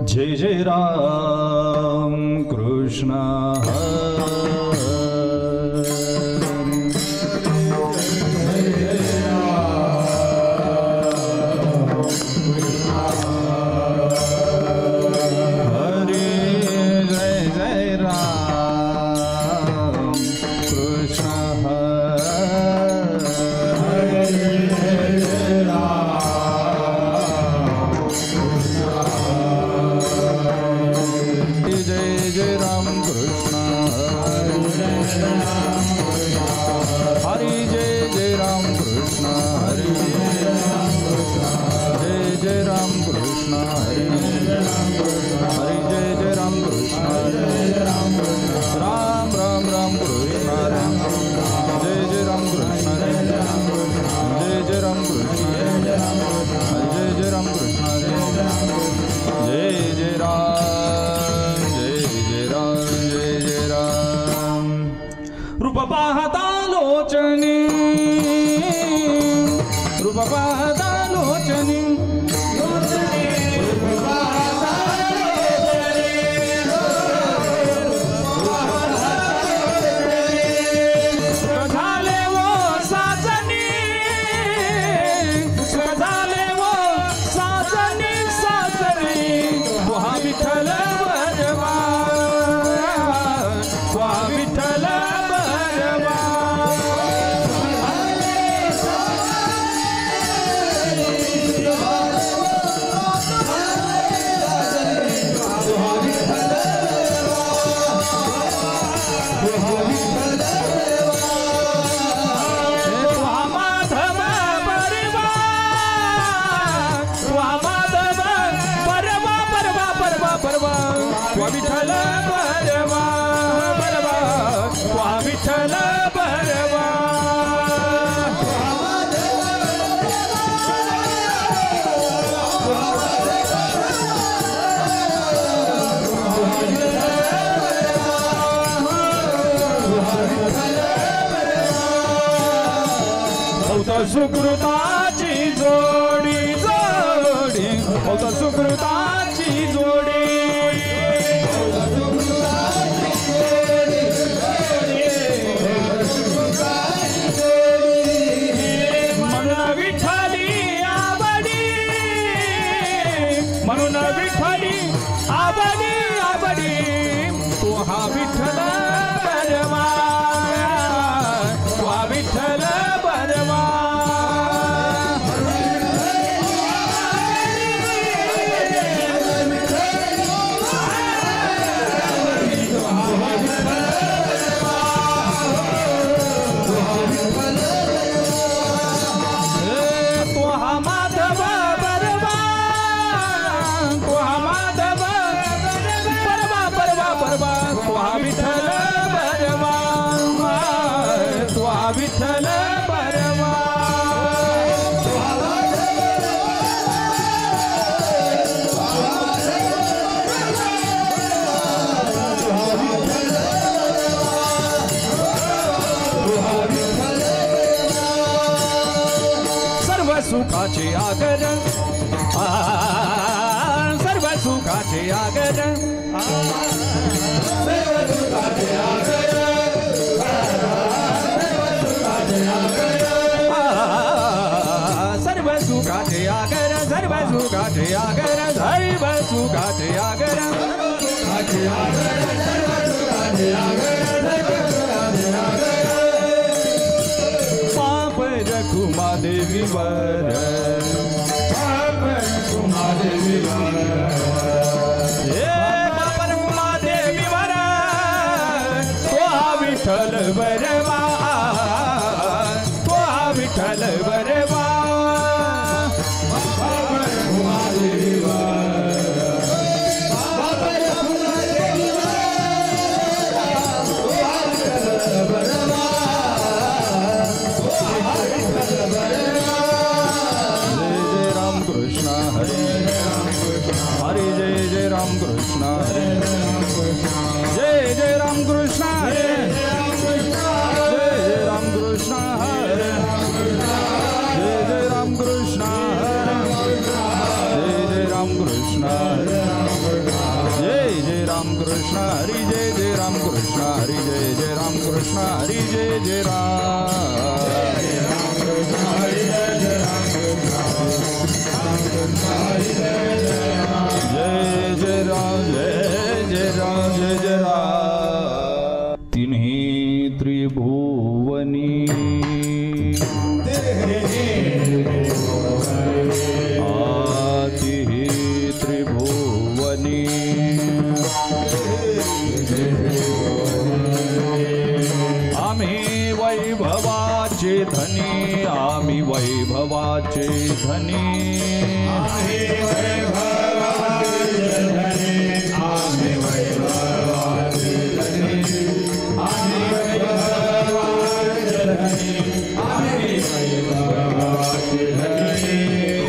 जय जय राम कृष्ण सुकृताची जोडी जोडी होत सुकृताची जोडी म्हणून विठ्ठली आवडी म्हणून विठ्ठली आवडी आवडी तू हा विठ्ठल परवा तू हा विठ्ठल परवा विठ्ठल परवा सर्व सुखाचे आगर सर्व सुखाचे आगर सर्व सुखाचे आगर सर्व सुखाचे आगर सर्व सुखाचे आगर सर्व सुखाचे आगर पाप रखुमा देवी वर पाप रखुमा देवी वर पाप रखुमा देवी वर तो विठ्ठल बरवा विठ्ठल बरवा हरे जय जय राम कृष्ण हरे जय जय राम कृष्ण हरे जय जय राम कृष्ण हरे जय जय राम कृष्ण हरे जय जय राम कृष्ण हरे हरी जय जय राम कृष्ण हरी जय जय राम कृष्ण हरी जय जय राम जय जय राम जय जय राम जय जय राम तिन्ही त्रिभुवनी आम्ही वैभवाचे धनी आम्ही वैभवाचे धनी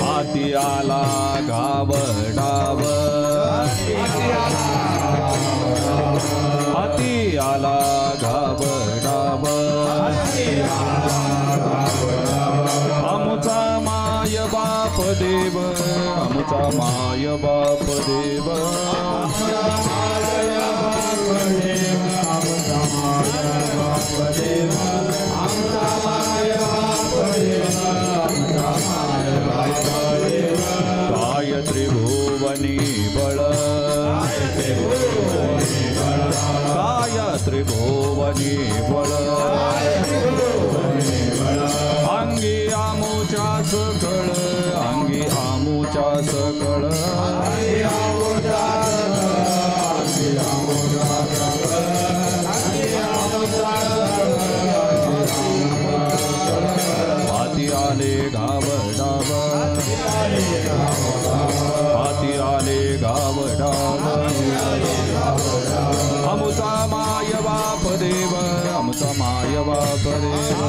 हाती आला गावडाव हाती आला गावडाव आमचा माय बाप देव आमचा माय बाप देव काय त्रिभुवनी बळ काय त्रिभुवनी बळ अंगी आमुच्या सकळ अंगी आमुच्या सकळ हाती आले गावडाव हाती आले गावडाव आमुचा माय बाप देव आमुचा माय बाप देव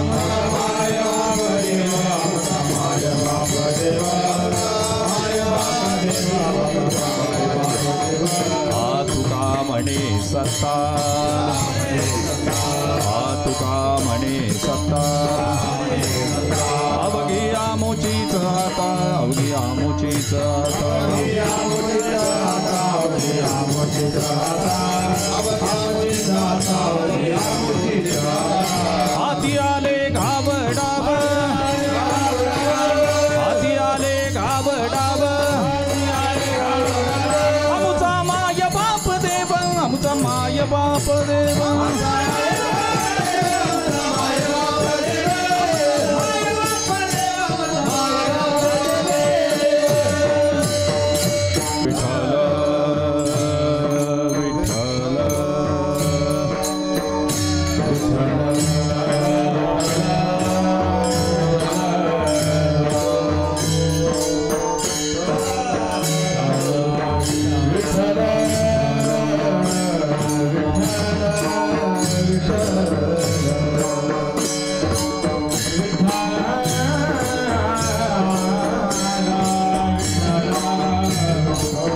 तुका म्हणे सत्ता तुका म्हणे सत्ता अवघी आमुचीच आता अवघी आमुचीच आता हाती आले गावडाव हाती आले गावडाव आमुचा माय बाप देव आमुचा माय बाप देव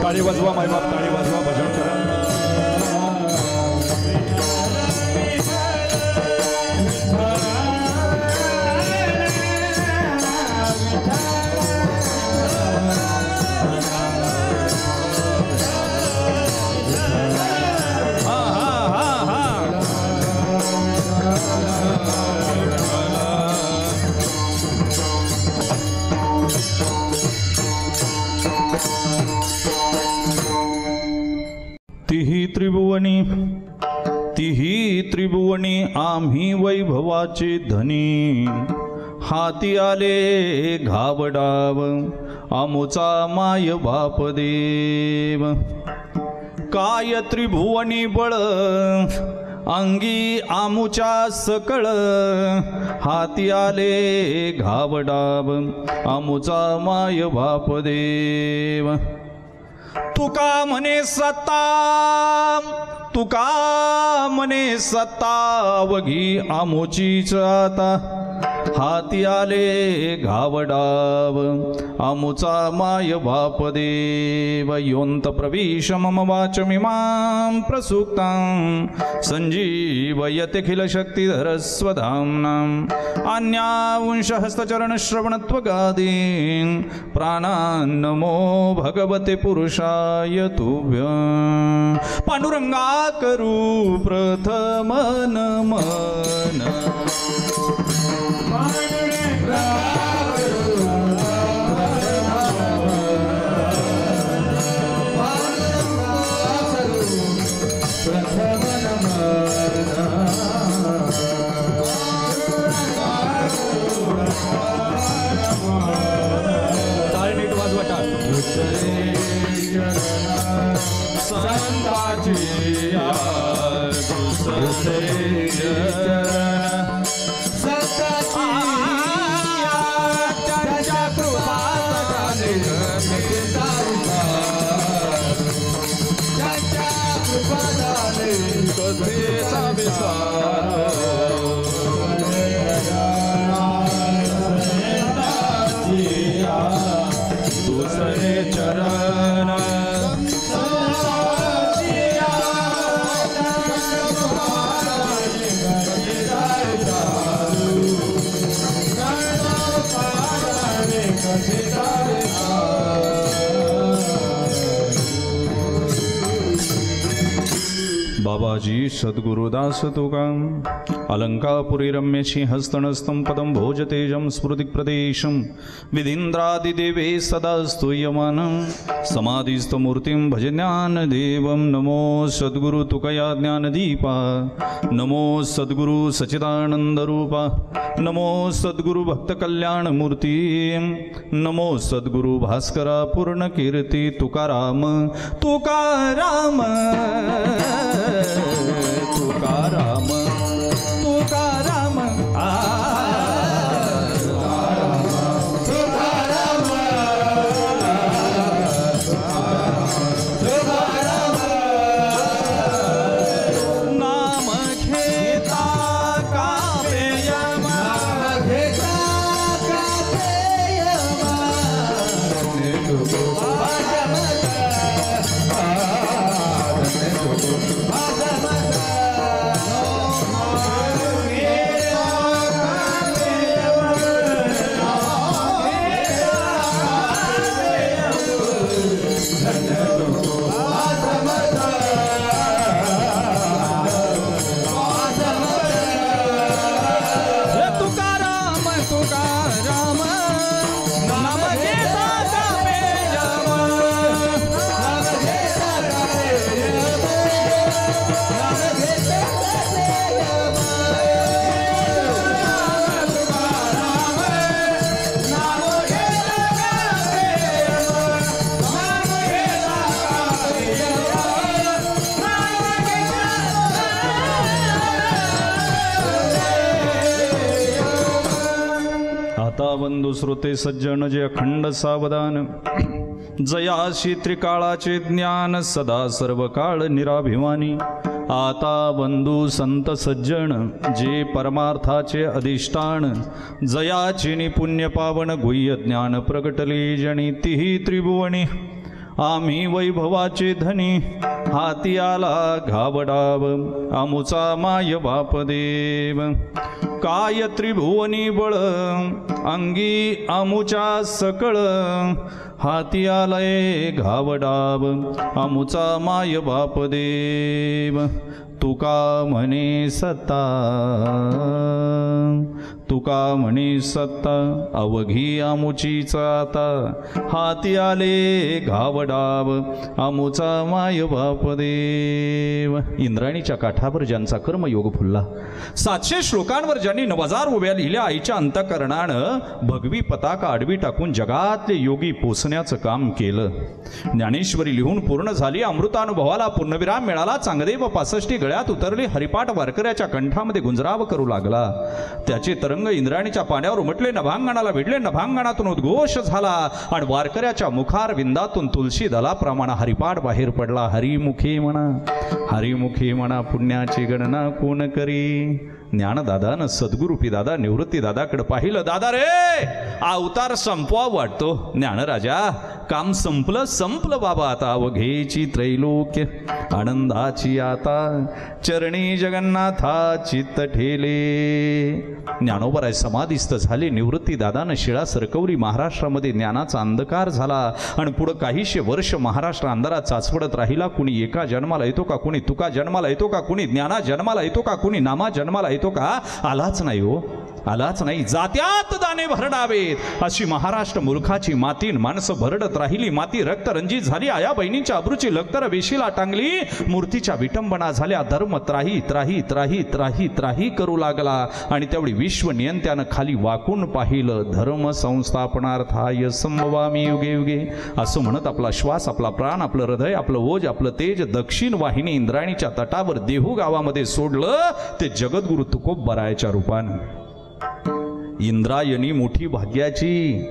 ताळी वाजवा माय बाप ताळी वाजवा भजन करा तिही त्रिभुवनी आम्ही वैभवाचे धनी हाती आले घावडाव आमुचा माय बाप देव काय त्रिभुवनी बळ अंगी आमुच्या सकळ हाती आले घावडाव आमुचा माय बाप देव तुका म्हणे सत्ता तुका म्हणे सत्ता अवघी आमोचीच आता हाती आले घावडाव आमुचा माय बापदेव योंत प्रविश मम वाचमिमां प्रसुक्तां संजीवयत्यखिल शक्तिधरस्वधाम्नां अन्यांश हस्तचरण श्रवणत्वगादीन् प्राणान् नमो भगवते पुरुषाय तुभ्यं पांडुरंगा करू प्रथम नमन बाबाजी सद्गुरुदास तुकां अलंकापुरी रम्यशी हस्तनस्तं पदं भोजतेजं स्मृतिप्रदेशं विधीन्द्रादिदेवे सदा स्तूयमानं समाधिस्थमूर्तिं भज ज्ञानदेवं नमो सद्गुरु तुकया ज्ञानदीपा नमो सद्गुरु सच्चिदानन्दरूपा नमो सद्गुरु भक्तकल्याणमूर्ती नमो सद्गुरु भास्करा पूर्णकीर्ती तुकाराम तुकाराम तुकाराम तुकाराम नाम घेता काव्यमा बंधू श्रोते सज्जन जे अखंड सावधान जयाशी त्रिकाळाचे ज्ञान सदा सर्व काळ निराभिमानी आता बंधू संत सज्जन जे परमार्थाचे अधिष्ठान जयाचिनी पुण्य पावन गुह्य ज्ञान प्रगटले जणी तिही त्रिभुवनी आम्ही वैभवाचे धनी हाती आला घावडाव आमुचा माय बापदेव काय त्रिभुवनी बळ अंगी आमुच्या सकळ हाती आलय घावडाव आमुचा माय बापदेव तुका म्हणे सत्ता तुका म्हणे सत्ता अवघी आमुचीच आता हाती आले घावडाव आमुचा माय बापदेव इंद्राणीच्या काठावर ज्यांचा कर्मयोग फुलला 700 श्लोकांवर ज्यांनी 9000 उभ्या लिहिल्या आईच्या अंतःकरणानं भगवी पताका आडवी टाकून जगातले योगी पोचण्याचं काम केलं ज्ञानेश्वरी लिहून पूर्ण झाली अमृतानुभवाला पूर्णविराम मिळाला चांगदेव 65 गळ्यात उतरले हरिपाठ वारकऱ्याच्या कंठामध्ये गुंजराव करू लागला त्याचे तरंग इंद्राणीच्या पाण्यावर उमटले नभांगणाला भिडले नभांगणातून उद्घोष झाला आणि वारकऱ्याच्या मुखार विंदातून तुलसी दलाप्रमाणे हरिपाठ बाहेर पडला हरिमुखी म्हणा पुण्याची गणना कोण करी ज्ञानदादानं सद्गुरूपी दादा निवृत्ती दादाकडे पाहिलं. दादा रे, अवतार संपवा वाटतो. ज्ञानराजा, काम संपलं बाबा, आता अवघेची त्रैलोक्य आनंदाची आता चरणी जगन्नाथा चित्त ठेले. ज्ञानोबराय समाधिस्थ झाले. निवृत्ती दादानं शिळा सरकवली. महाराष्ट्रामध्ये ज्ञानाचा अंधकार झाला आणि पुढे काहीशे वर्ष महाराष्ट्र अंधारात चाचपडत राहिला. कुणी एका जन्माला येतो का, कुणी तुका जन्माला येतो का, कुणी ज्ञाना जन्माला येतो का, कुणी नामा जन्माला येतो का, आलाच नाही हो, आलाच नाही. जात्यात दाणे भरडावेत अशी महाराष्ट्र मूर्खाची माती. माणसं भरडत राहिली. माती रक्तरंजित झाली. आया बहिणीच्या अब्रूची लक्तर वेशीला टांगली. मूर्तीच्या विटंबना झाल्या. धर्म त्राही त्राही त्राही त्राही त्राही करू लागला आणि तेवढी विश्व नियंत्यानं खाली वाकून पाहिलं. धर्म संस्थापनार्थाय संभवामी युगे युगे असं म्हणत आपला श्वास, आपला प्राण, आपलं हृदय, आपलं ओज, आपलं तेज दक्षिण वाहिनी इंद्रायणीच्या तटावर देहू गावामध्ये सोडलं. ते जगद्गुरु तुकोबरायाच्या रूपानं. इंद्रायणी मोठी भाग्याची.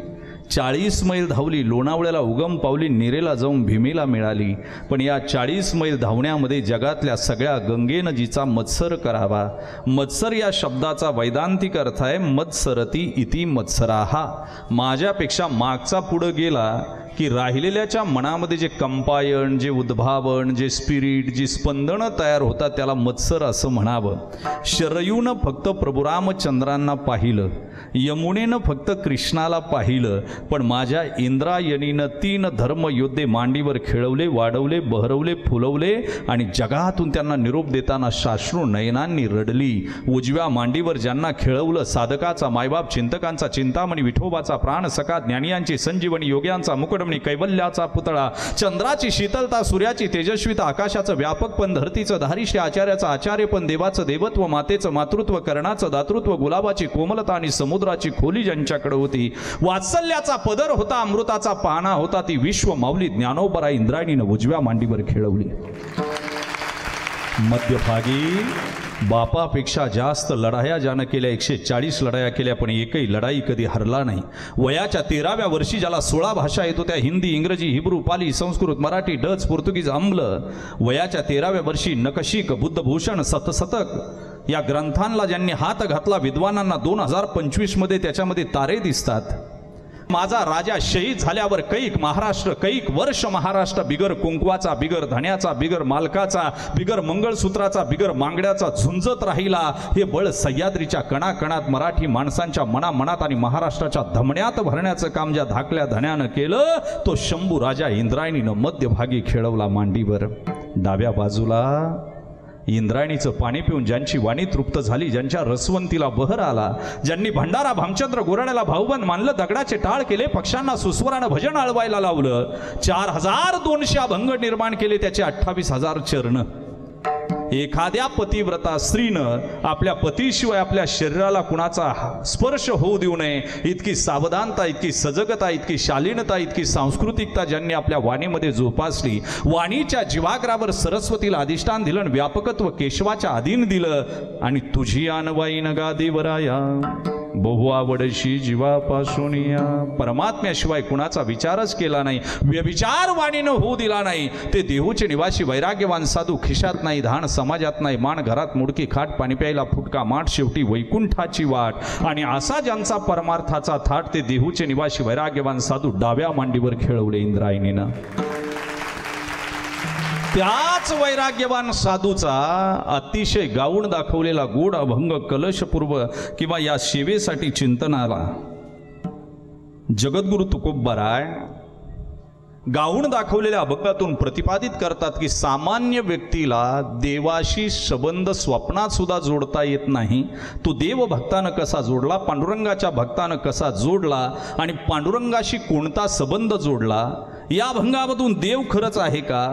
40 मैल धावली. लोणावळ्याला उगम पावली. निरेला जाऊन भीमेला मिळाली. पण या 40 मैल धावण्यामध्ये जगातल्या सगळ्या गंगेनं जिचा मत्सर करावा. मत्सर या शब्दाचा वैदांतिक अर्थ आहे मत्सरती इति मत्सराहा. माझ्यापेक्षा मागचा पुढं गेला की राहिलेल्याच्या मनामध्ये जे कंपायन, जे उद्भावन, जे स्पिरिट, जी स्पंदनं तयार होतात त्याला मत्सर असं म्हणावं. शरयूनं फक्त प्रभू रामचंद्रांना पाहिलं. यमुनेनं फक्त कृष्णाला पाहिलं. पण माझ्या इंद्रायणीनं 3 धर्मयोद्धे मांडीवर खेळवले, वाढवले, बहरवले, फुलवले आणि जगातून त्यांना निरोप देताना साश्रू नयनांनी रडली. उजव्या मांडीवर ज्यांना खेळवलं, साधकाचा मायबाप, चिंतकांचा चिंतामणी, विठोबाचा प्राण सखा, ज्ञानियांची संजीवनी, योग्यांचा मुकुटमणी, कैवल्याचा पुतळा, चंद्राची शीतलता, सूर्याची तेजस्विता, आकाशाचं व्यापकपण, धरतीचं धारिष्य, आचार्याचं आचार्यपण, देवाचं देवत्व, मातेचं मातृत्व, कर्णाचं दातृत्व, गुलाबाची कोमलता आणि समुद्राची खोली ज्यांच्याकडे होती, वात्सल्याचा पदर होता, अमृताचा पाना होता, ती विश्व माऊली ज्ञानोबराय इंद्रायणीनं उजव्या मांडीवर खेळवली. मध्यभागी बापापेक्षा जास्त लढाया ज्यानं केल्या, 140 लढाया केल्या, पण एकही लढाई कधी हरला नाही. वयाच्या 13व्या वर्षी ज्याला 16 भाषा येतो, त्या हिंदी, इंग्रजी, हिब्रू, पाली, संस्कृत, मराठी, डच, पोर्तुगीज, आम्ल, वयाच्या 13व्या वर्षी नकशिक, बुद्धभूषण, सतशतक या ग्रंथांना ज्यांनी हात घातला, विद्वानांना 2025 मध्ये त्याच्यामध्ये तारे दिसतात. माझा राजा शहीद झाल्यावर कैक महाराष्ट्र, कैक वर्ष महाराष्ट्र बिगर कुंकवाचा, बिगर धण्याचा, बिगर मालकाचा, बिगर मंगळसूत्राचा, बिगर मांगड्याचा झुंजत राहिला. हे बळ सह्याद्रीच्या कणाकणात मराठी माणसांच्या मनामनात आणि महाराष्ट्राच्या धमण्यात भरण्याचं काम ज्या धाकल्या धण्यानं केलं, तो शंभू राजा इंद्रायणीनं मध्यभागी खेळवला मांडीवर. डाव्या बाजूला इंद्रायणीचं पाणी पिऊन ज्यांची वाणी तृप्त झाली, ज्यांच्या रसवंतीला बहर आला, ज्यांनी भंडारा भामचंद्र गोराड्याला भाऊबंद मानलं, दगडाचे टाळ केले, पक्षांना सुस्वरानं भजन आळवायला लावलं, 4200 अभंग निर्माण केले, त्याचे 28,000 चरण. एखाद्या पतिव्रता स्त्रीनं आपल्या पतीशिवाय आपल्या शरीराला कुणाचा स्पर्श होऊ देऊ नये, इतकी सावधानता, इतकी सजगता, इतकी शालीनता, इतकी सांस्कृतिकता ज्यांनी आपल्या वाणीमध्ये जोपासली. वाणीच्या जीवाग्रावर सरस्वतीला अधिष्ठान दिलं, व्यापकत्व केशवाच्या अधीन दिलं. आणि तुझी आणवाई नगा देवराया बहु आवडशी जीवापासून या. परमात्म्याशिवाय कुणाचा विचारच केला नाही, व्यभिचार वाणीनं होऊ दिला नाही. ते देहूचे निवासी वैराग्यवान साधू, खिशात नाही धान, समाजात नाही मान, घरात मुडकी खाट, पाणी प्यायला फुटका माठ, शेवटी वैकुंठाची वाट. आणि असा ज्यांचा परमार्थाचा थाट, ते देहूचे निवासी वैराग्यवान साधू डाव्या मांडीवर खेळवले इंद्रायणीनं. त्याच वैराग्यवान साधूचा अतिशय गाऊन दाखवलेला गोड अभंग कलशपूर्व किंवा या सेवेसाठी चिंतनाला जगद्गुरु तुकोबराय गाऊन दाखवलेल्या अभंगातून प्रतिपादित करतात की सामान्य व्यक्तीला देवाशी संबंध स्वप्नात सुद्धा जोडता येत नाही. तो देव भक्तानं कसा जोडला, पांडुरंगाच्या भक्तानं कसा जोडला आणि पांडुरंगाशी कोणता संबंध जोडला. या अभंगामधून देव खरंच आहे का,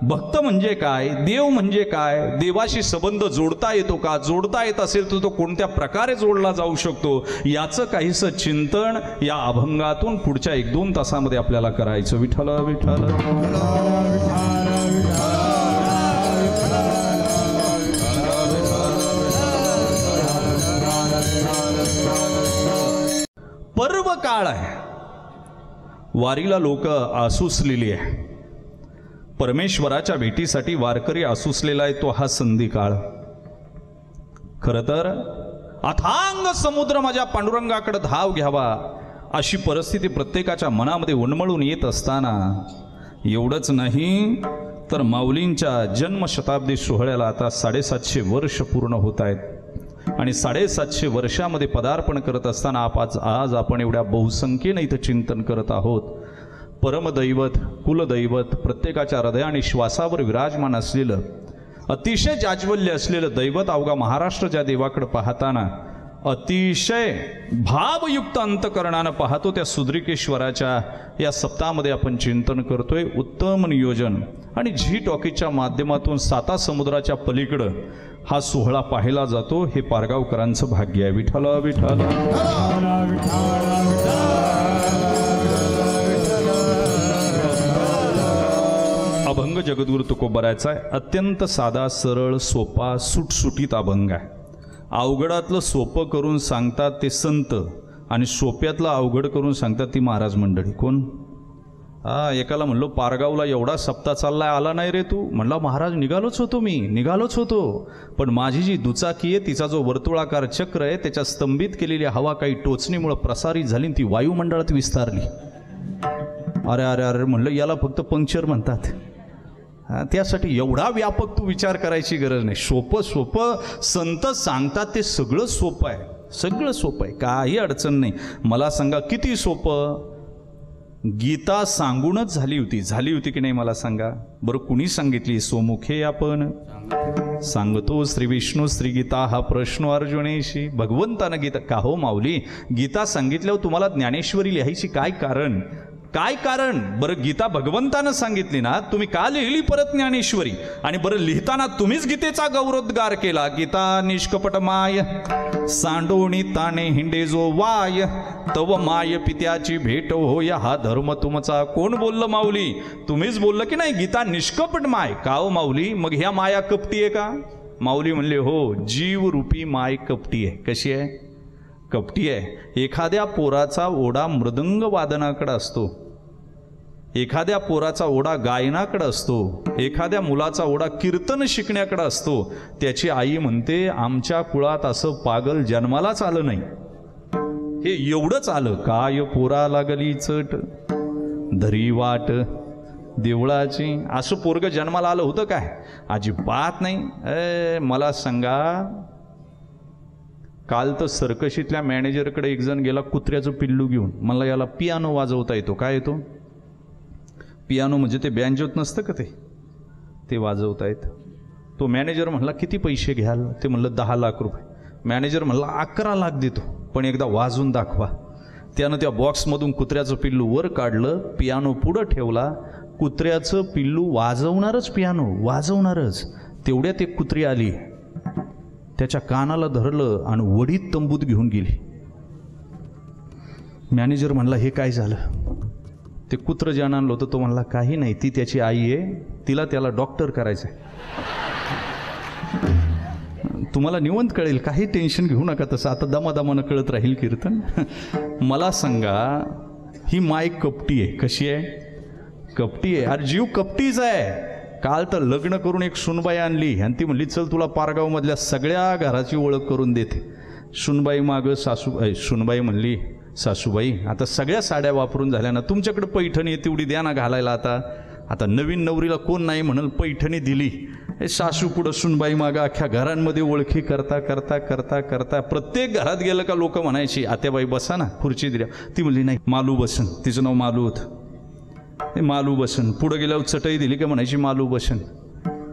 भक्त म्हणजे काय, देव म्हणजे काय, देवाशी संबंध जोडता येतो का, जोडता येत असेल तर तो कोणत्या प्रकारे जोडला जाऊ शकतो, याचं काहीसं चिंतन या अभंगातून पुढच्या 1-2 तासामध्ये आपल्याला करायचं. विठ्ठल विठ्ठल पर्व काळ आहे, वारीला लोक आसुसलेली आहे. परमेश्वराच्या भेटीसाठी वारकरी आसुसलेला आहे तो हा संधी काळ. खरं तर अथांग समुद्र माझ्या पांडुरंगाकडे धाव घ्यावा अशी परिस्थिती प्रत्येकाच्या मनामध्ये उन्मळून येत असताना एवढंच नाही तर माऊलींच्या जन्मशताब्दी सोहळ्याला आता 750 वर्ष पूर्ण होत आहेत आणि 750 वर्षामध्ये पदार्पण करत असताना आज आपण एवढ्या बहुसंख्येने इथं चिंतन करत आहोत. परमदैवत कुलदैवत प्रत्येकाच्या हृदय आणि श्वासावर विराजमान असलेलं अतिशय जाज्वल्य असलेलं दैवत अवघा महाराष्ट्र ज्या देवाकडे पाहताना अतिशय भावयुक्त अंतकरणानं पाहतो त्या सुद्रिकेश्वराच्या या सप्ताहामध्ये आपण चिंतन करतोय. उत्तम नियोजन आणि झी टॉकीच्या माध्यमातून 7 समुद्राच्या पलीकडं हा सोहळा पाहिला जातो. हे पारगावकरांचं भाग्य आहे. विठ्ठल विठ्ठल. अभंग जगद्गुरु तुकोबरायचा आहे. अत्यंत साधा सरळ सोपा सुटसुटीत अभंग आहे. अवघडातलं सोपं करून सांगतात ते संत आणि सोप्यातलं अवघड करून सांगतात ती महाराज मंडळी. कोण? एकाला म्हणलो पारगावला एवढा सप्ताह चाललाय आला नाही रे तू. म्हणला महाराज निघालोच होतो पण माझी जी दुचाकी आहे तिचा जो वर्तुळाकार चक्र आहे त्याच्या स्तंभित केलेली हवा काही टोचणीमुळे प्रसारित झाली ती वायुमंडळात विस्तारली. अरे अरे अरे म्हणलं याला फक्त पंक्चर म्हणतात. त्यासाठी एवढा व्यापक तू विचार करायची गरज नाही. सोपं संत सांगतात ते सगळं सोपं आहे, काही अडचण नाही. मला सांगा किती सोपं. गीता सांगूनच झाली होती की नाही मला सांगा बरं. कुणी सांगितली? सोमुखे आपण सांगतो श्री विष्णू श्री गीता हा प्रश्न अर्जुनेशी. भगवंतानं गीता का हो माऊली गीता सांगितल्यावर तुम्हाला ज्ञानेश्वरी लिहायची काय कारण? बरं गीता भगवंतानं सांगितली ना, तुम्ही का लिहिली परत ज्ञानेश्वरी? आणि बरं लिहिताना तुम्हीच गीतेचा गौरवोद्गार केला. गीता निष्कपट माय सांडोणी ताणे हिंडे जो वाय तव माय पित्याची भेट होय हा धर्म तुमचा. कोण बोललं माऊली? तुम्हीच बोललं की नाही गीता निष्कपट माय. का हो माऊली मग ह्या माया कपटी आहे का? माऊली म्हणले हो, जीव रूपी माय कपटी आहे. कशी आहे? कपटी आहे. एखाद्या पोराचा ओढा मृदंग वादनाकडे असतो, एखाद्या पोराचा ओढा गायनाकडे असतो, एखाद्या मुलाचा ओढा कीर्तन शिकण्याकडे असतो. त्याची आई म्हणते आमच्या कुळात असं पागल जन्मालाच आलं नाही. हे एवढंच आलं. काय पोरा लागली चट धरी वाट देवळाची. असं पोरग जन्माला आलं होतं काय? अजिबात नाही. मला सांगा काल तर सर्कशीतल्या मॅनेजरकडे एक जण गेला कुत्र्याचं पिल्लू घेऊन. मला याला पियानो वाजवता येतो. काय येतो? पियानो म्हणजे ते बँजोत नसतं का ते वाजवता येतं. तो मॅनेजर म्हणला किती पैसे घ्याल? ते म्हणलं 10 लाख रुपये. मॅनेजर म्हणला 11 लाख देतो पण एकदा वाजवून दाखवा. त्यानं त्या बॉक्समधून कुत्र्याचं पिल्लू वर काढलं, पियानो पुढं ठेवला. कुत्र्याचं पिल्लू वाजवणारच, पियानो वाजवणारच. तेवढ्यात एक कुत्री आली, त्याच्या कानाला धरलं आणि वडीत तंबूत घेऊन गेली. मॅनेजर म्हणला हे काय झालं? ते कुत्र ज्यानं आणलं होतं तो म्हणला काही नाही, ती त्याची आई आहे, त्याला डॉक्टर करायचं आहे. तुम्हाला निवंत कळेल, काही टेन्शन घेऊ नका. तसं आता दमादमानं कळत राहील कीर्तन. मला सांगा ही माय कपटी आहे. कशी आहे? कपटी आहे. अरे जीव कपटीच आहे. काल तर लग्न करून एक सुनबाई आणली आणि ती म्हणली चल तुला पारगावमधल्या सगळ्या घराची ओळख करून देते. सुनबाई मागं सुनबाई म्हणली सासूबाई आता सगळ्या साड्या वापरून झाल्या ना, तुमच्याकडे पैठणी तेवढी द्या ना घालायला. आता नवीन नवरीला कोण नाही म्हणल पैठणी दिली. सासू पुढं सुनबाई मागं अख्ख्या घरांमध्ये ओळखी करता करता करता करता प्रत्येक घरात गेलं का लोक म्हणायची आत्याबाई बसा ना खुर्ची दिल्या. ती म्हणली नाही मालू बसन. तिचं नाव मालू होतं. मालू बसन. पुढं गेल्यावर चटई दिली का म्हणायची मालू बसन.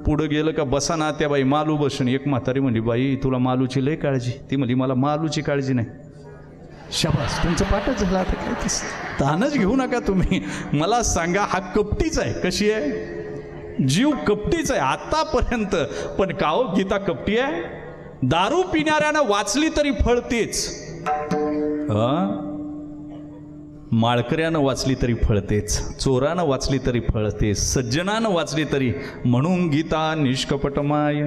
पुढं गेलं का बसा ना आत्याबाई मालू बसन. एक म्हातारी म्हणली बाई तुला मालूची लय काळजी. ती म्हणली मला मालूची काळजी नाही. शाबास तुमचं पाठच झाला. आता काय तानच घेऊ नका तुम्ही. मला सांगा हा कपटीच आहे. कशी आहे? जीव कपटीच आहे आतापर्यंत. पण का हो गीता कपटी आहे? दारू पिणाऱ्यानं वाचली तरी फळतेच, माळकऱ्यानं वाचली तरी फळतेच, चोरानं वाचली तरी फळतेच, सज्जनानं वाचली तरी. म्हणून गीता निष्कपट माय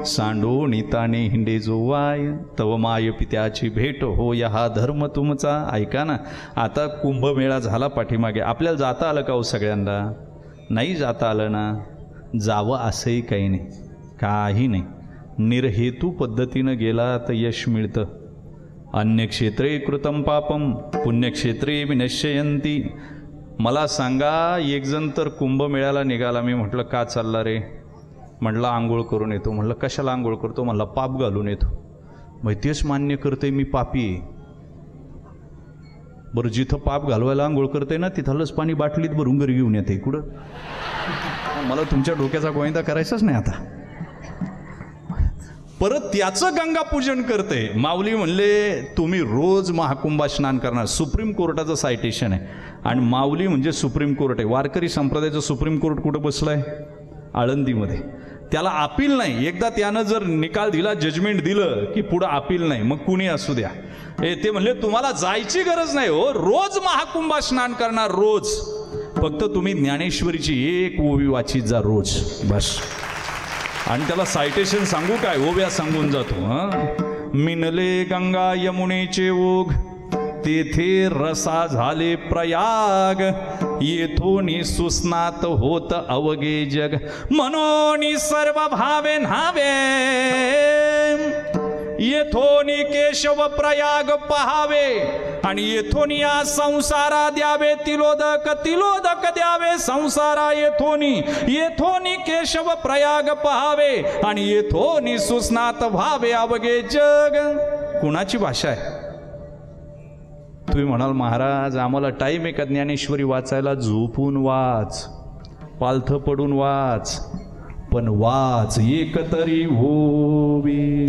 सांडो नीताने हिंडे जो वाय तव माय पित्याची भेट हो या हा धर्म तुमचा. ऐका ना, आता कुंभमेळा झाला पाठीमागे. आपल्याला जाता आलं का हो सगळ्यांना? नाही जाता आलं ना. जावं असंही काही नाही, काही नाही. निर्हेतू पद्धतीनं गेला तर यश मिळतं. अन्यक्षेत्रे कृतं पापम पुण्यक्षेत्रे विनश्यन्ति. मला सांगा, एक जण तर कुंभमेळ्याला निघाला. मी म्हटलं का चालला रे? म्हटलं आंघोळ करून येतो. म्हटलं कशाला आंघोळ करतो? म्हणला पाप घालून येतो. मग तेच मान्य करते मी पापी आहे. बरं, जिथं पाप घालवायला आंघोळ करते ना तिथलंच पाणी बाटलीत भरून घरी घेऊन येते. कुठं? मला तुमच्या डोक्याचा गोविंदा करायचाच नाही आता. परत त्याचं गंगा पूजन करते. माऊली म्हणले तुम्ही रोज महाकुंभा स्नान करणार. सुप्रीम कोर्टाचं सायटेशन आहे. आणि माऊली म्हणजे सुप्रीम कोर्ट आहे. वारकरी संप्रदायाचं सुप्रीम कोर्ट कुठं बसलंय? आळंदीमध्ये. त्याला अपील नाही. एकदा त्यानं जर निकाल दिला, जजमेंट दिलं की पुढं अपील नाही, मग कुणी असू द्या. ते म्हणले तुम्हाला जायची गरज नाही हो, रोज महाकुंभा स्नान करणार रोज. फक्त तुम्ही ज्ञानेश्वरीची एक ओवी वाचित जा रोज, बस. आणि त्याला सायटेशन सांगू काय? ओव्या सांगून जातो. मिनले गंगा यमुनेचे ओघ, तेथे रसा झाले प्रयाग. येथोनी सुस्नात होत अवघे जग, मनोनी सर्व भावे न्हावे. येथोनी केशव प्रयाग पहावे, आणि येथोनी या संसारा द्यावे तिलोदक. तिलोदक द्यावे संसारा येथोनी. येथोनी केशव प्रयाग पहावे, आणि येथोनी सुस्नात व्हावे अवघे जग. कुणाची भाषा आहे? तुम्ही म्हणाल महाराज आम्हाला टाईम आहे का ज्ञानेश्वरी वाचायला? झोपून वाच, पालथ पडून वाच, पण वाच एकतरी होवी.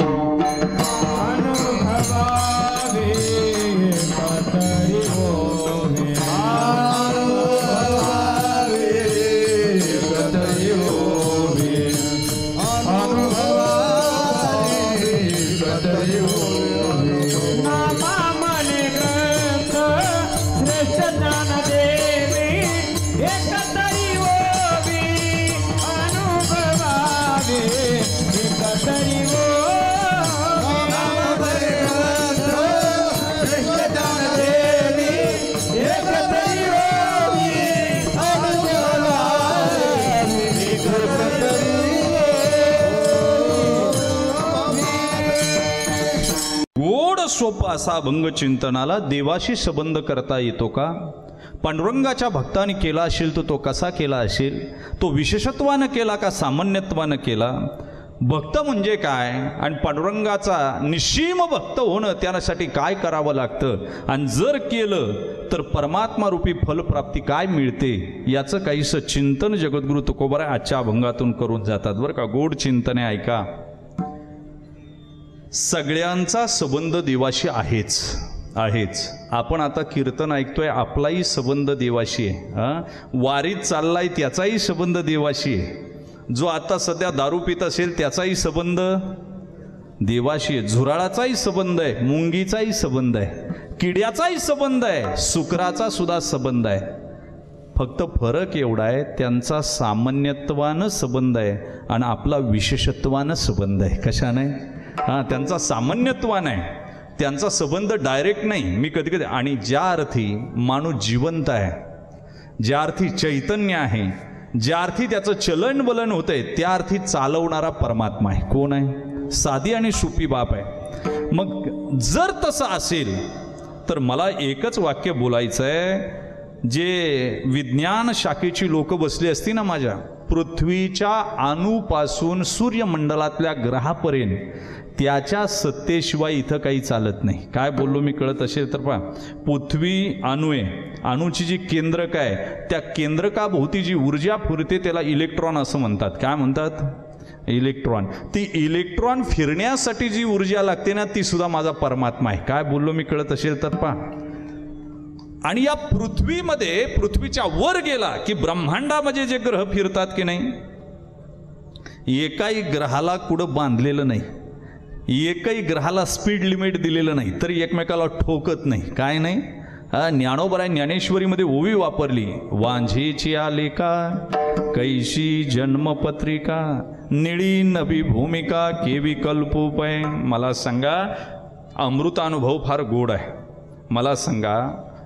सोपा असा अभंग चिंतनाला देवाशी संबंध करता येतो का? पांडुरंगाच्या भक्तांनी केला असेल तर तो कसा केला असेल? तो विशेषत्वानं केला का सामान्यत्वानं केला? भक्त म्हणजे काय आणि पांडुरंगाचा निश्चिम भक्त होणं त्यासाठी काय करावं लागतं, आणि जर केलं तर परमात्मा रूपी फलप्राप्ती काय मिळते, याचं काहीसं चिंतन जगद्गुरु तुकोबाराय आजच्या अभंगातून करून जातात बरं का. गोड चिंतने ऐका. सगळ्यांचा संबंध देवाशी आहेच. आपण आता कीर्तन ऐकतोय, आपलाही संबंध देवाशी आहे. वारीत चाललाय त्याचाही संबंध देवाशी आहे. जो आता सध्या दारू पित असेल त्याचाही संबंध देवाशी आहे. झुराळाचाही संबंध आहे, मुंगीचाही संबंध आहे, किड्याचाही संबंध आहे, सुकराचा सुद्धा संबंध आहे. फक्त फरक एवढा आहे, त्यांचा सामान्यत्वानं संबंध आहे आणि आपला विशेषत्वानं संबंध आहे. कशाने? त्यांचा सामान्यत्वानं आहे, त्यांचा संबंध डायरेक्ट नाही. मी कधी कधी आणि ज्या अर्थी माणूस जिवंत आहे, ज्या अर्थी चैतन्य आहे, ज्या अर्थी त्याचं चलनवलन होतंय, त्या अर्थी चालवणारा परमात्मा आहे. कोण आहे? साधी आणि सोपी बाब आहे. मग जर तसं असेल तर मला एकच वाक्य बोलायचं आहे. जे विज्ञान शाखेची लोक बसली असती ना माझ्या, पृथ्वीच्या अणूपासून सूर्यमंडलातल्या ग्रहापर्यंत त्याच्या सत्तेशिवाय इथं काही चालत नाही. काय बोललो मी कळत असेल तर पहा. पृथ्वी अणू आहे, अणूची जी केंद्रक आहे, त्या केंद्रकाभोवती जी ऊर्जा फिरते त्याला इलेक्ट्रॉन असं म्हणतात. काय म्हणतात? इलेक्ट्रॉन. ती इलेक्ट्रॉन फिरण्यासाठी जी ऊर्जा लागते ना, ती सुद्धा माझा परमात्मा आहे. काय बोललो मी कळत असेल तर पहा. आणि या पृथ्वीमध्ये, पृथ्वीच्या वर गेला की ब्रह्मांडामध्ये जे ग्रह फिरतात की नाही, एकाही ग्रहाला कुठं बांधलेलं नाही, एकही ग्रहाला स्पीड लिमिट दिलेलं नाही, तरी एकमेकाला ठोकत नाही. काय नाही? ज्ञानोबराय ज्ञानेश्वरीमध्ये ओवी वापरली. वांझेची आलेका कैशी जन्मपत्रिका, निळी नवी भूमिका केवी कल्पोपय. मला सांगा, अमृतानुभव फार गोड आहे. मला सांगा,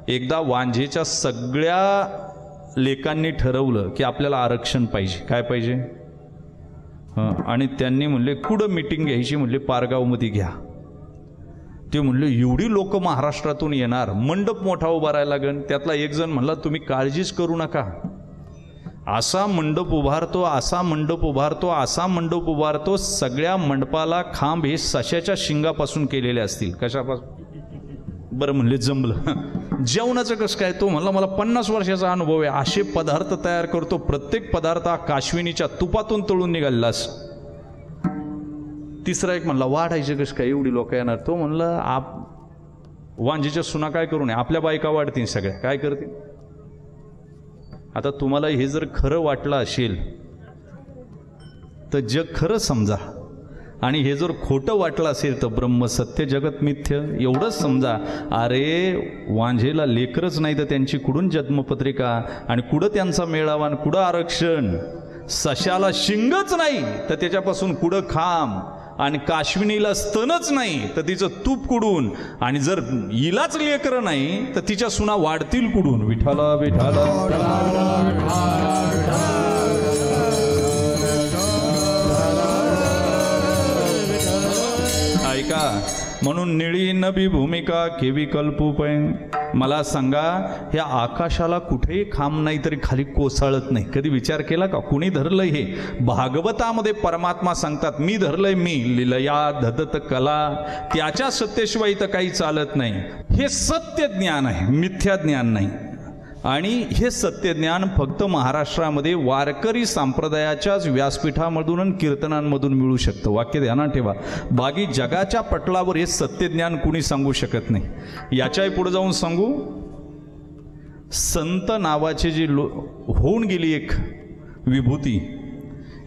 एकदा वांझेच्या सगळ्या लेकांनी ठरवलं की आपल्याला आरक्षण पाहिजे. काय पाहिजे? आणि त्यांनी म्हणले कुठं मीटिंग घ्यायची? म्हणले पारगावमध्ये घ्या. ते म्हणले एवढी लोक महाराष्ट्रातून येणार, मंडप मोठा उभा राहायला लागेल. त्यातला एक जण म्हणला तुम्ही काळजीच करू नका, असा मंडप उभारतो, असा मंडप उभारतो, असा मंडप उभारतो, सगळ्या मंडपाला खांब हे सशाच्या शिंगापासून केलेले असतील. कशापासून? बरं म्हणले जमलं. जेवणाचं कसं काय? तो म्हणला मला 50 वर्षाचा अनुभव आहे, असे पदार्थ तयार करतो, प्रत्येक पदार्थ काश्मिनीच्या तुपातून तळून निघालास. तिसरा एक म्हणला वाढायचं कसं काय, एवढी लोक येणार? तो म्हणला वांजीच्या सुना काय करू नये, आपल्या बायका वाढतील सगळ्या. काय करतील? आता तुम्हाला हे जर खरं वाटलं असेल तर जग खरं समजा, आणि हे जर खोटं वाटलं असेल तर ब्रह्म सत्य जगत मिथ्य एवढंच समजा. अरे वांझेला लेकरच नाही तर त्यांची कुठून जन्मपत्रिका, आणि कुठं त्यांचा मेळावा, आणि कुठं आरक्षण? सशाला शिंगच नाही तर त्याच्यापासून कुठं खांब, आणि काश्मिनीला स्तनच नाही तर तिचं तूप कुडून, आणि जर हिलाच लेकरं नाही तर तिच्या सुना वाढतील कुडून? विठाला विठाला. ऐका, म्हणून निळी नभी भूमिका केवी कल्पूपय. मला सांगा, ह्या आकाशाला कुठेही खांब नाही तरी खाली कोसळत नाही. कधी विचार केला का कुणी धरलंय हे? भागवतामध्ये परमात्मा सांगतात मी धरलंय, मी लिलया धदत कला, त्याच्या सत्तेशिवाय तर काही चालत नाही. हे सत्य ज्ञान आहे, मिथ्या ज्ञान नाही. आणि हे सत्यज्ञान फक्त महाराष्ट्रामध्ये वारकरी संप्रदायाच्याच व्यासपीठामधून आणि कीर्तनांमधून मिळू शकतं. वाक्य ध्यानात ठेवा. बाकी जगाच्या पटलावर हे सत्यज्ञान कुणी सांगू शकत नाही. याच्याही पुढे जाऊन सांगू, संत नावाचे जे होऊन गेली एक विभूती,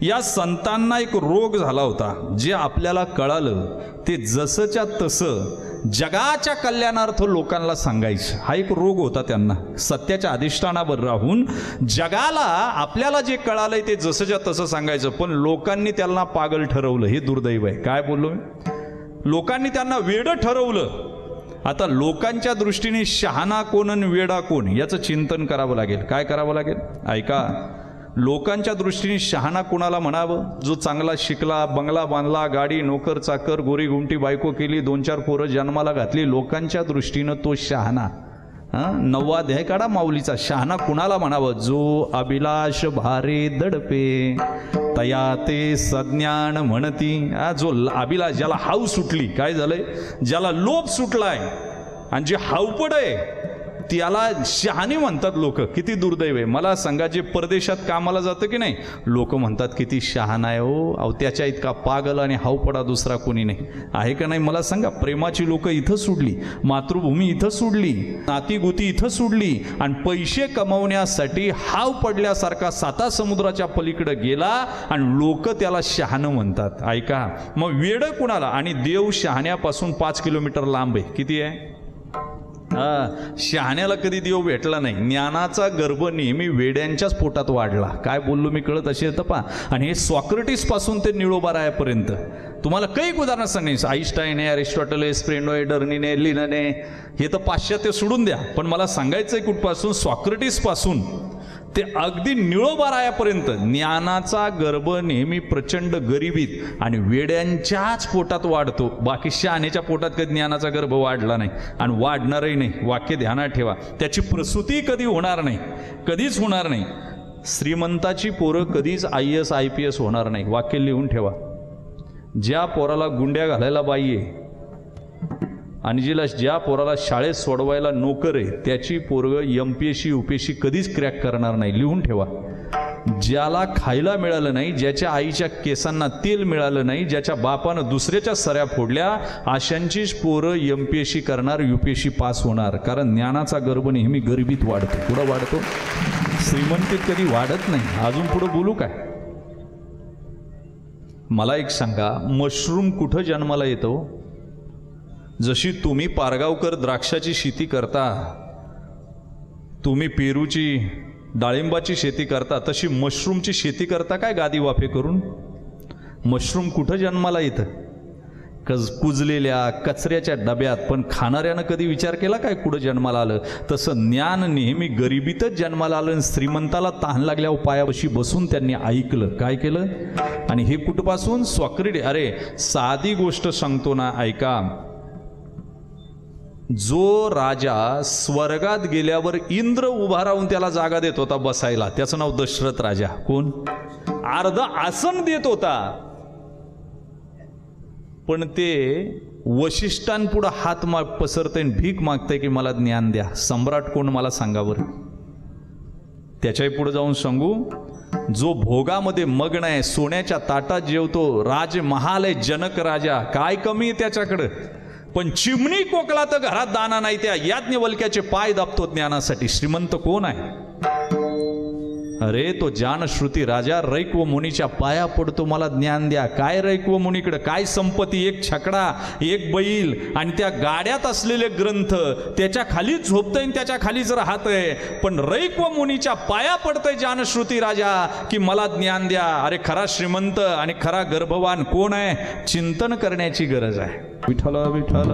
या संतांना एक रोग झाला होता. जे आपल्याला कळालं ते जसंच्या तसं जगाच्या कल्याणार्थ लोकांना सांगायचं. हा एक रोग होता त्यांना. सत्याच्या अधिष्ठानावर राहून जगाला आपल्याला जे कळालंय ते जसंच्या तसं सांगायचं, पण लोकांनी त्यांना पागल ठरवलं. हे दुर्दैव आहे. काय बोललो मी? लोकांनी त्यांना वेडं ठरवलं. आता लोकांच्या दृष्टीने शहाणा कोण आणि वेडा कोण याचं चिंतन करावं लागेल. काय करावं लागेल? ऐका, लोकांच्या दृष्टीने शहाणा कोणाला म्हणावं? जो चांगला शिकला, बंगला बांधला, गाडी, नोकर चाकर, गोरी गुमटी बायको केली, 2-4 पोरं जन्माला घातली, लोकांच्या दृष्टीनं तो शहाणा. 9वा अध्याय काढा माऊलीचा. शहाणा कुणाला म्हणावं? जो अभिलाष भारे दडपे तया ते सज्ञान म्हणती. जो अभिलाष, ज्याला हाव सुटली, काय झालंय, ज्याला लोभ सुटलाय आणि जे हावपड आहे त्याला शहाणी म्हणतात लोक. किती दुर्दैव आहे. मला सांगा, जे परदेशात कामाला जातं की नाही, लोक म्हणतात किती शहाणा आहे हो, अहो त्याच्या इतका पागल आणि हावपडा दुसरा कोणी नाही. आहे का नाही? मला सांगा. प्रेमाची लोक इथं सोडली, मातृभूमी इथं सोडली, नातीगुती इथं सोडली, आणि पैसे कमवण्यासाठी हाव पडल्यासारखा 7 समुद्राच्या पलीकडे गेला, आणि लोक त्याला शहाणं म्हणतात. ऐका, मग वेड कुणाला? आणि देव शहाण्यापासून 5 किलोमीटर लांब आहे. किती आहे? शहाण्याला कधी देव भेटला नाही. ज्ञानाचा गर्भ नेहमी वेड्यांच्याच पोटात वाढला. काय बोललो मी कळत असेल तर पहा. आणि हे सॉक्रेटिस पासून ते निळोबारायापर्यंत तुम्हाला काही उदाहरण सांगायचं. आईन्स्टाईन आहे, अरिस्टॉटलेस, प्रेनोय, डर्नीने, लिनने, हे तर पाश्चात्य सोडून द्या. पण मला सांगायचं आहे कुठपासून? सॉक्रेटिस पासून ते अगदी निळोबारायापर्यंत ज्ञानाचा गर्भ नेहमी प्रचंड गरिबीत आणि वेड्यांच्याच पोटात वाढतो. बाकी शहाण्याच्या पोटात कधी ज्ञानाचा गर्भ वाढला नाही आणि वाढणारही नाही. वाक्य ध्यानात ठेवा. त्याची प्रसूती कधी होणार नाही, कधीच होणार नाही. श्रीमंताची पोरं कधीच IAS IPS होणार नाही. वाक्य लिहून ठेवा. ज्या पोराला गुंड्या घालायला बाई आहे आणि ज्या पोराला शाळेत सोडवायला नोकर आहे, त्याची पोरग MPSC UPSC कधीच क्रॅक करणार नाही. लिहून ठेवा. ज्याला खायला मिळालं नाही, ज्याच्या आईच्या केसांना तेल मिळालं नाही, ज्याच्या बापानं दुसऱ्याच्या सऱ्या फोडल्या, अशांचीच पोरं MPSC करणार, UPSC पास होणार. कारण ज्ञानाचा गर्भ नेहमी गरिबीत वाढतो. पुढं वाढतो, श्रीमंतीत कधी वाढत नाही. अजून पुढं बोलू काय? मला एक सांगा, मशरूम कुठं जन्माला येतो? जशी तुम्ही पारगावकर द्राक्षाची शेती करता, तुम्ही पेरूची, डाळिंबाची शेती करता, तशी मशरूमची शेती करता काय गादी वाफे करून? मशरूम कुठं जन्माला येतं? कुजलेल्या कचऱ्याच्या डब्यात. पण खाणाऱ्यानं कधी विचार केला काय कुठं जन्माला आलं? तसं ज्ञान नेहमी गरिबीतच जन्माला आलं. श्रीमंताला तहान लागल्या पायापाशी बसून त्यांनी ऐकलं. काय केलं? आणि हे कुठपासून? सॉक्रेटिस. अरे साधी गोष्ट सांगतो ना, ऐका. जो राजा स्वर्गात गेल्यावर इंद्र उभा राहून त्याला जागा देत होता बसायला, त्याचं नाव दशरथ राजा. कोण? अर्ध आसन देत होता. पण ते वशिष्ठांपुढे हात पसरते भीक मागते की मला ज्ञान द्या. सम्राट कोण मला सांगा बरं. त्याच्याही पुढे जाऊन सांगू, जो भोगामध्ये मग्न आहे, सोन्याच्या ताटात जेवतो, राजमहाल आहे, जनक राजा, काय कमी आहे त्याच्याकडं. पण चिमणी कोकला तर घरात दाना नाही, त्या याज्ञवल्क्याचे पाय दाबतो ज्ञानासाठी. श्रीमंत कोण आहे? अरे तो जानश्रुती राजा रैक्व मुनीच्या पाया पडतो, मला ज्ञान द्या. काय रैक्व मुनीकडे काय संपत्ती? एक छकडा, एक बैल आणि त्या गाड्यात असलेले ग्रंथ, त्याच्या खाली झोपतय आणि त्याच्या खालीच राहतय. पण रैक्व मुनीच्या पाया पडतय जानश्रुती राजा की मला ज्ञान द्या. अरे खरा श्रीमंत आणि खरा गर्भवान कोण आहे? चिंतन करण्याची गरज आहे. विठ्ठल विठ्ठल.